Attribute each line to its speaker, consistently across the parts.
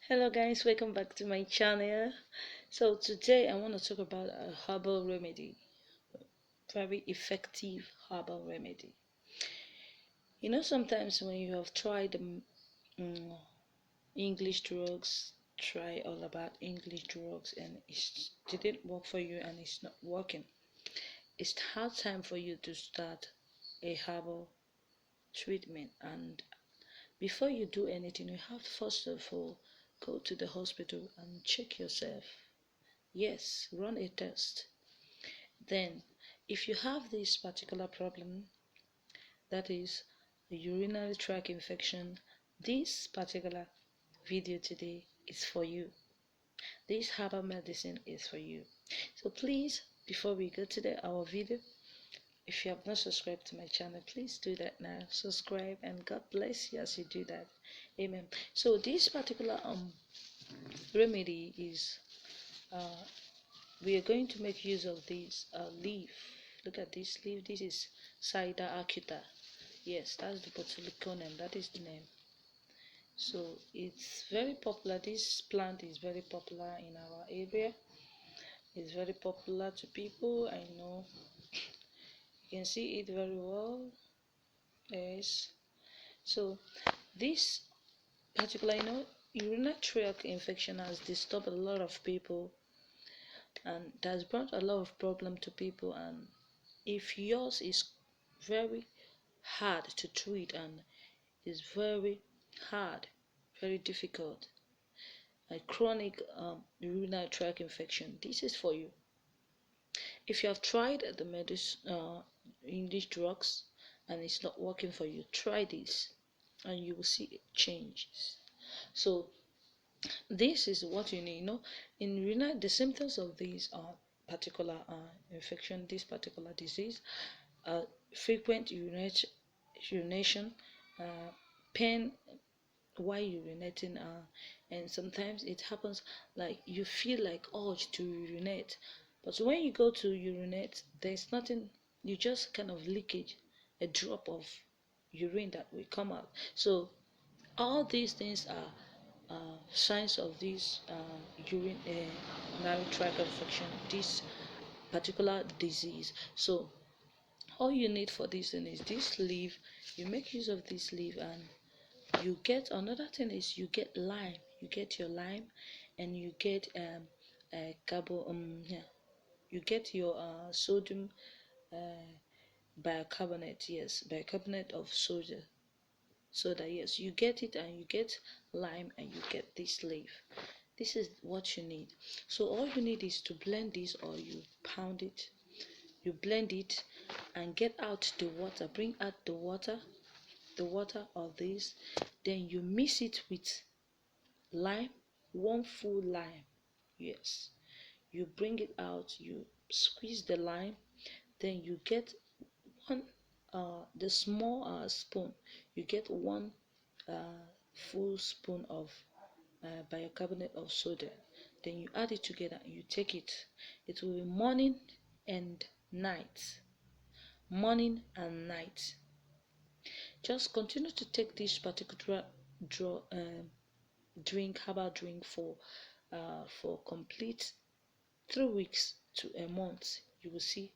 Speaker 1: Hello guys, welcome back to my channel. So today I want to talk about a herbal remedy, very effective herbal remedy. Sometimes when you have tried mm, English drugs, try all about English drugs and it didn't work for you and it's not working. It's hard time for you to start a herbal treatment, and before you do anything you have to first of all go to the hospital and check yourself. Yes, run a test. Then, if you have this particular problem, that is a urinary tract infection, this particular video today is for you. This herbal medicine is for you. So please, before we go to our video, if you have not subscribed to my channel, please do that now. Subscribe and God bless you as you do that. Amen. So this particular remedy is uh, we are going to make use of this leaf. Look at this leaf. This is cider acuta. Yes, that's the botulinum. That is the name. So it's very popular. This plant is very popular in our area. It's very popular to people. I know you can see it very well. Yes. So this particular, urinary tract infection has disturbed a lot of people, and it has brought a lot of problem to people. And if yours is very hard to treat and is very hard, very difficult, a chronic urinary tract infection, this is for you. If you have tried the English drugs and it's not working for you, try this and you will see changes. So this is what you need. In urinary, the symptoms of this particular infection, this particular disease, frequent urination, uh, pain while urinating, and sometimes it happens like you feel like urge to urinate, but when you go to urinate, there's nothing, you just kind of leakage, a drop of urine that will come out. So all these things are signs of this urinary tract infection, this particular disease. So all you need for this thing is this leaf. You make use of this leaf, and you get another thing is you get lime. You get your lime, and you get yeah, you get your sodium bicarbonate. Yes, bicarbonate of soda. Yes, you get it, and you get lime, and you get this leaf. This is what you need. So all you need is to blend this, or you pound it. You blend it and get out the water. Bring out the water of this. Then you mix it with lime, one full lime. Yes, you bring it out. You squeeze the lime. Then you get one the small spoon. You get one full spoon of bicarbonate of soda. Then you add it together and you take it. It will be morning and night. Morning and night. Just continue to take this particular draw, herbal drink for complete 3 weeks to a month. You will see.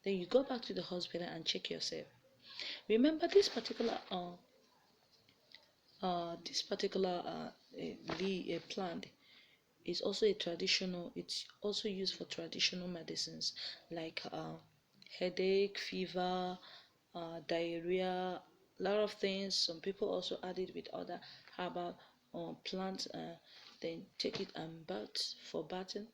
Speaker 1: Then you go back to the hospital and check yourself. Remember this particular plant is also a traditional. It's also used for traditional medicines like headache, fever, diarrhea, a lot of things. Some people also add it with other herbal plants, then take it and bath for bathing.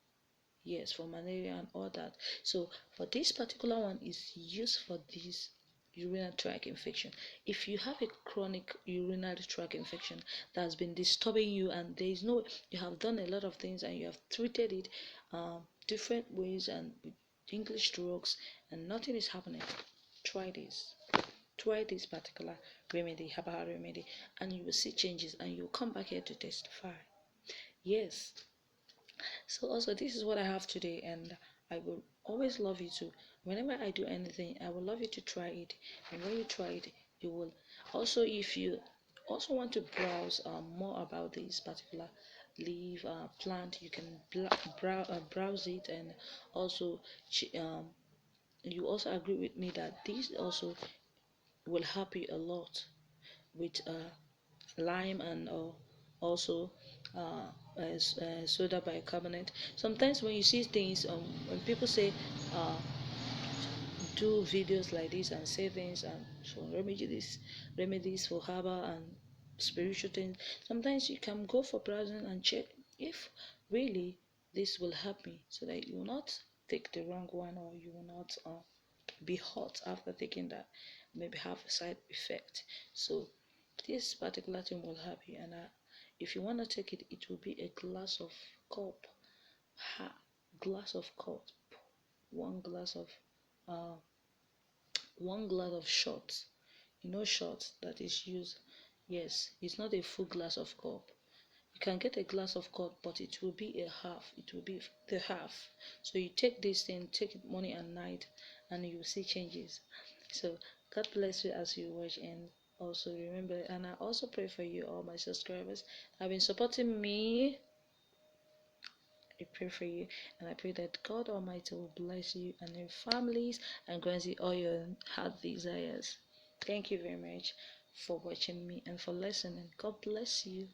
Speaker 1: Yes, for malaria and all that. So for this particular one is used for this urinary tract infection. If you have a chronic urinary tract infection that has been disturbing you, and there is no, you have done a lot of things and you have treated it different ways and with English drugs, and nothing is happening, try this. Try this particular remedy, herbal remedy, and you will see changes, and you will come back here to testify. Yes. So also this is what I have today, and I will always love you to, whenever I do anything, I will love you to try it. And when you try it, you will also, if you also want to browse more about this particular leaf plant, you can browse it, and also you also agree with me that this also will help you a lot with lime and also soda bicarbonate. Sometimes when you see things, when people say uh, do videos like this and say things and so remedies for herbal and spiritual things, sometimes you can go for browsing and check if really this will help me, so that you will not take the wrong one, or you will not be hot after taking that, maybe have a side effect. So this particular thing will help you, and if you want to take it, it will be a glass of cup, ha, glass of cup, one glass of uh, one glass of shots. You know, shots that is used. Yes, it's not a full glass of cup. You can get a glass of cup, but it will be a half. It will be the half. So you take this thing, take it morning and night, and you will see changes. So God bless you as you watch, and also remember, and I also pray for you, all my subscribers have been supporting me. I pray for you, and I pray that God Almighty will bless you and your families and grant you all your heart desires. Thank you very much for watching me and for listening. God bless you.